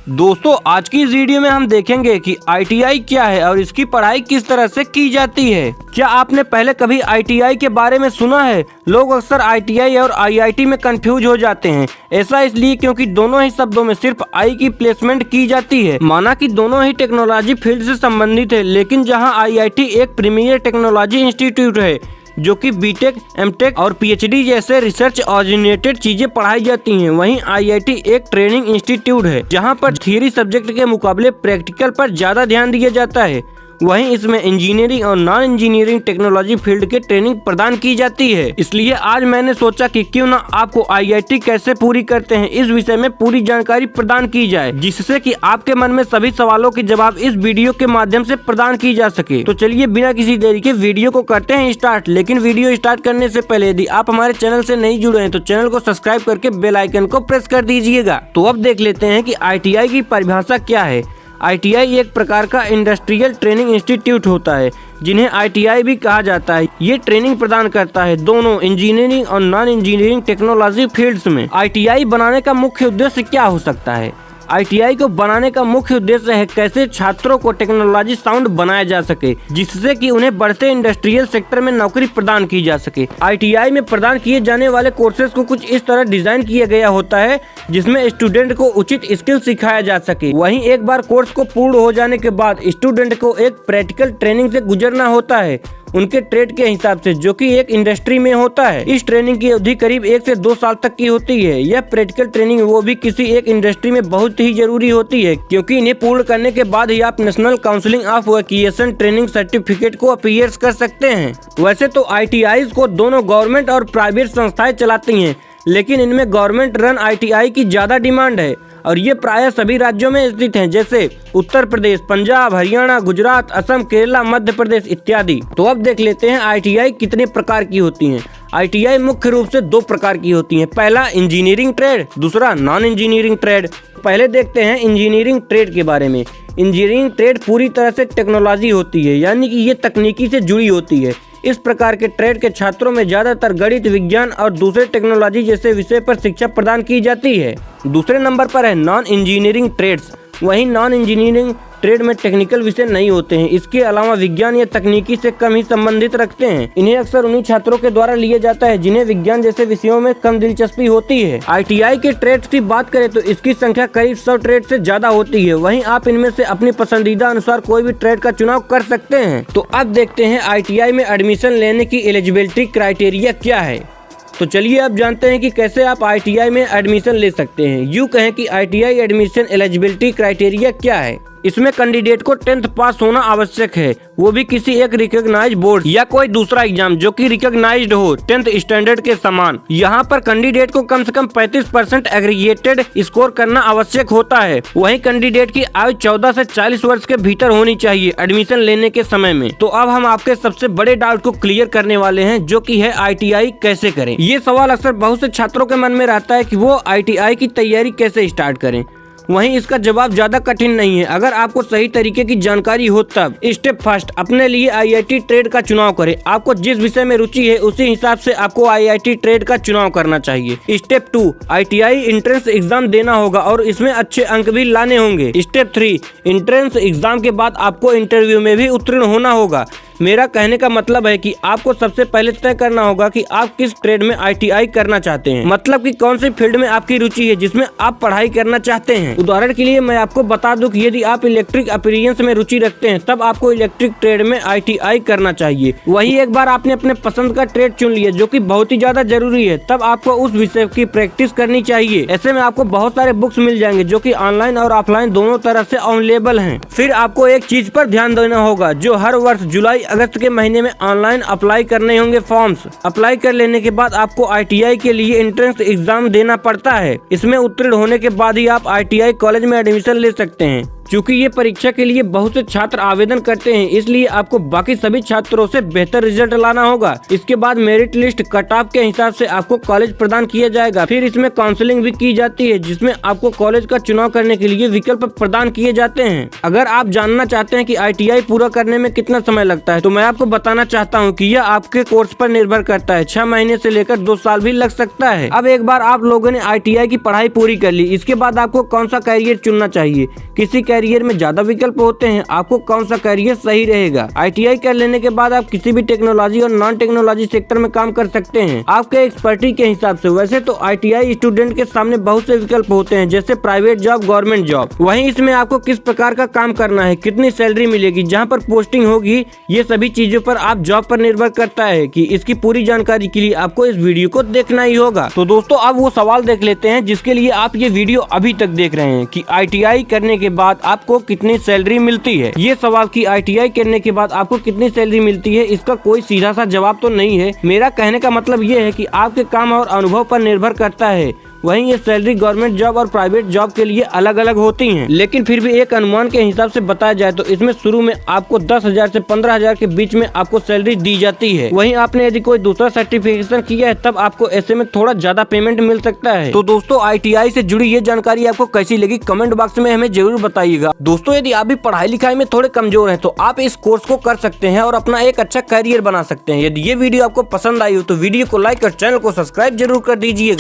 दोस्तों आज की इस वीडियो में हम देखेंगे कि ITI क्या है और इसकी पढ़ाई किस तरह से की जाती है। क्या आपने पहले कभी ITI के बारे में सुना है? लोग अक्सर ITI और IIT में कंफ्यूज हो जाते हैं। ऐसा इसलिए क्योंकि दोनों ही शब्दों में सिर्फ आई की प्लेसमेंट की जाती है। माना कि दोनों ही टेक्नोलॉजी फील्ड से संबंधित है, लेकिन जहाँ IIT एक प्रीमियर टेक्नोलॉजी इंस्टीट्यूट है जो कि बीटेक, एमटेक और PhD जैसे रिसर्च ओरिजिनेटेड चीजें पढ़ाई जाती हैं, वहीं IIT एक ट्रेनिंग इंस्टीट्यूट है जहां पर थियरी सब्जेक्ट के मुकाबले प्रैक्टिकल पर ज्यादा ध्यान दिया जाता है। वहीं इसमें इंजीनियरिंग और नॉन इंजीनियरिंग टेक्नोलॉजी फील्ड के ट्रेनिंग प्रदान की जाती है। इसलिए आज मैंने सोचा कि क्यों ना आपको IIT कैसे पूरी करते हैं इस विषय में पूरी जानकारी प्रदान की जाए, जिससे कि आपके मन में सभी सवालों के जवाब इस वीडियो के माध्यम से प्रदान की जा सके। तो चलिए बिना किसी देरी के वीडियो को करते हैं स्टार्ट। लेकिन वीडियो स्टार्ट करने से पहले यदि आप हमारे चैनल से नहीं जुड़े हैं तो चैनल को सब्सक्राइब करके बेल आइकन को प्रेस कर दीजिएगा। तो अब देख लेते हैं कि ITI की परिभाषा क्या है। ITI एक प्रकार का इंडस्ट्रियल ट्रेनिंग इंस्टीट्यूट होता है जिन्हें ITI भी कहा जाता है। ये ट्रेनिंग प्रदान करता है दोनों इंजीनियरिंग और नॉन इंजीनियरिंग टेक्नोलॉजी फील्ड्स में। ITI बनाने का मुख्य उद्देश्य क्या हो सकता है? ITI को बनाने का मुख्य उद्देश्य है कैसे छात्रों को टेक्नोलॉजी साउंड बनाया जा सके, जिससे कि उन्हें बढ़ते इंडस्ट्रियल सेक्टर में नौकरी प्रदान की जा सके। ITI में प्रदान किए जाने वाले कोर्सेज को कुछ इस तरह डिजाइन किया गया होता है जिसमें स्टूडेंट को उचित स्किल सिखाया जा सके। वहीं एक बार कोर्स को पूर्ण हो जाने के बाद स्टूडेंट को एक प्रैक्टिकल ट्रेनिंग से गुजरना होता है उनके ट्रेड के हिसाब से, जो कि एक इंडस्ट्री में होता है। इस ट्रेनिंग की अवधि करीब 1 से 2 साल तक की होती है। यह प्रैक्टिकल ट्रेनिंग वो भी किसी एक इंडस्ट्री में बहुत ही जरूरी होती है, क्योंकि इन्हें पूर्ण करने के बाद ही आप national counselling of vocation training certificate को अपीयर्स कर सकते हैं। वैसे तो ITIs को दोनों गवर्नमेंट और प्राइवेट संस्थाएं चलाती हैं, लेकिन इनमें गवर्नमेंट रन ITI की ज्यादा डिमांड है और ये प्रायः सभी राज्यों में स्थित हैं, जैसे उत्तर प्रदेश, पंजाब, हरियाणा, गुजरात, असम, केरला, मध्य प्रदेश इत्यादि। तो अब देख लेते हैं ITI कितने प्रकार की होती हैं। ITI मुख्य रूप से 2 प्रकार की होती हैं। पहला इंजीनियरिंग ट्रेड, दूसरा नॉन इंजीनियरिंग ट्रेड। पहले देखते हैं इंजीनियरिंग ट्रेड के बारे में। इंजीनियरिंग ट्रेड पूरी तरह से टेक्नोलॉजी होती है, यानी कि ये तकनीकी से जुड़ी होती है। इस प्रकार के ट्रेड के छात्रों में ज्यादातर गणित, विज्ञान और दूसरे टेक्नोलॉजी जैसे विषय पर शिक्षा प्रदान की जाती है। दूसरे नंबर पर है नॉन इंजीनियरिंग ट्रेड्स। वहीं नॉन इंजीनियरिंग ट्रेड में टेक्निकल विषय नहीं होते हैं, इसके अलावा विज्ञान या तकनीकी से कम ही संबंधित रखते हैं। इन्हें अक्सर उन्हीं छात्रों के द्वारा लिया जाता है जिन्हें विज्ञान जैसे विषयों में कम दिलचस्पी होती है। ITI के ट्रेड्स की बात करें तो इसकी संख्या करीब 100 ट्रेड से ज्यादा होती है। वहीं आप इनमें से अपनी पसंदीदा अनुसार कोई भी ट्रेड का चुनाव कर सकते हैं। तो अब देखते हैं ITI में एडमिशन लेने की एलिजिबिलिटी क्राइटेरिया क्या है। तो चलिए अब जानते हैं कि कैसे आप ITI में एडमिशन ले सकते हैं। यूँ कहें कि ITI एडमिशन एलिजिबिलिटी क्राइटेरिया क्या है। इसमें कैंडिडेट को 10th पास होना आवश्यक है, वो भी किसी एक रिकॉग्नाइज्ड बोर्ड या कोई दूसरा एग्जाम जो कि रिकॉग्नाइज्ड हो 10th स्टैंडर्ड के समान। यहाँ पर कैंडिडेट को कम से कम 35% एग्रीगेटेड स्कोर करना आवश्यक होता है। वहीं कैंडिडेट की आयु 14 से 40 वर्ष के भीतर होनी चाहिए एडमिशन लेने के समय में। तो अब हम आपके सबसे बड़े डाउट को क्लियर करने वाले हैं, जो कि है ITI कैसे करें। ये सवाल अक्सर बहुत से छात्रों के मन में रहता है कि वो ITI की तैयारी कैसे स्टार्ट करें। वहीं इसका जवाब ज्यादा कठिन नहीं है। अगर आपको सही तरीके की जानकारी हो तब स्टेप फर्स्ट अपने लिए IIT ट्रेड का चुनाव करें। आपको जिस विषय में रुचि है उसी हिसाब से आपको IIT ट्रेड का चुनाव करना चाहिए। स्टेप 2 ITI एंट्रेंस एग्जाम देना होगा और इसमें अच्छे अंक भी लाने होंगे। स्टेप 3 एंट्रेंस एग्जाम के बाद आपको इंटरव्यू में भी उत्तीर्ण होना होगा। मेरा कहने का मतलब है कि आपको सबसे पहले तय करना होगा कि आप किस ट्रेड में ITI करना चाहते हैं, मतलब कि कौन सी फील्ड में आपकी रुचि है जिसमें आप पढ़ाई करना चाहते हैं। उदाहरण के लिए मैं आपको बता दूं कि यदि आप इलेक्ट्रिक अपीयरेंस में रुचि रखते हैं तब आपको इलेक्ट्रिक ट्रेड में ITI करना चाहिए। वही एक बार आपने अपने पसंद का ट्रेड चुन लिया, जो कि बहुत ही ज्यादा जरूरी है, तब आपको उस विषय की प्रैक्टिस करनी चाहिए। ऐसे में आपको बहुत सारे बुक्स मिल जाएंगे जो कि ऑनलाइन और ऑफलाइन दोनों तरह से अवेलेबल हैं। फिर आपको एक चीज पर ध्यान देना होगा, जो हर वर्ष जुलाई अगस्त के महीने में ऑनलाइन अप्लाई करने होंगे फॉर्म्स। अप्लाई कर लेने के बाद आपको ITI के लिए एंट्रेंस एग्जाम देना पड़ता है। इसमें उत्तीर्ण होने के बाद ही आप ITI कॉलेज में एडमिशन ले सकते हैं। चूँकि ये परीक्षा के लिए बहुत से छात्र आवेदन करते हैं, इसलिए आपको बाकी सभी छात्रों से बेहतर रिजल्ट लाना होगा। इसके बाद मेरिट लिस्ट कट ऑफ के हिसाब से आपको कॉलेज प्रदान किया जाएगा। फिर इसमें काउंसलिंग भी की जाती है, जिसमें आपको कॉलेज का चुनाव करने के लिए विकल्प प्रदान किए जाते हैं। अगर आप जानना चाहते हैं कि ITI पूरा करने में कितना समय लगता है, तो मैं आपको बताना चाहता हूं कि यह आपके कोर्स पर निर्भर करता है। 6 महीने से लेकर 2 साल भी लग सकता है। अब एक बार आप लोगों ने ITI की पढ़ाई पूरी कर ली, इसके बाद आपको कौन सा कैरियर चुनना चाहिए। किसी कैरियर में ज्यादा विकल्प होते हैं, आपको कौन सा कैरियर सही रहेगा। ITI कर लेने के बाद आप किसी भी टेक्नोलॉजी और नॉन टेक्नोलॉजी सेक्टर में काम कर सकते हैं, आपके एक्सपर्टी के हिसाब से। वैसे तो ITI स्टूडेंट के सामने बहुत से विकल्प होते हैं, जैसे प्राइवेट जॉब, गवर्नमेंट जॉब। वहीं इसमें आपको किस प्रकार का काम करना है, कितनी सैलरी मिलेगी, जहां पर पोस्टिंग होगी, ये सभी चीजों पर आप जॉब पर निर्भर करता है। कि इसकी पूरी जानकारी के लिए आपको इस वीडियो को देखना ही होगा। तो दोस्तों अब वो सवाल देख लेते हैं जिसके लिए आप ये वीडियो अभी तक देख रहे हैं, कि ITI करने के बाद आपको कितनी सैलरी मिलती है। ये सवाल कि ITI करने के बाद आपको कितनी सैलरी मिलती है, इसका कोई सीधा सा जवाब तो नहीं है। मेरा कहने का मतलब ये है कि आपके काम और अनुभव पर निर्भर करता है। वहीं ये सैलरी गवर्नमेंट जॉब और प्राइवेट जॉब के लिए अलग अलग होती हैं, लेकिन फिर भी एक अनुमान के हिसाब से बताया जाए तो इसमें शुरू में आपको 10,000 से 15,000 के बीच में आपको सैलरी दी जाती है। वहीं आपने यदि कोई दूसरा सर्टिफिकेशन किया है, तब आपको ऐसे में थोड़ा ज्यादा पेमेंट मिल सकता है। तो दोस्तों ITI से जुड़ी ये जानकारी आपको कैसी लगी, कमेंट बॉक्स में हमें जरूर बताइएगा। दोस्तों यदि आप भी पढ़ाई लिखाई में थोड़े कमजोर हैं, तो आप इस कोर्स को कर सकते हैं और अपना एक अच्छा करियर बना सकते हैं। यदि ये वीडियो आपको पसंद आई हो तो वीडियो को लाइक और चैनल को सब्सक्राइब जरूर कर दीजिएगा।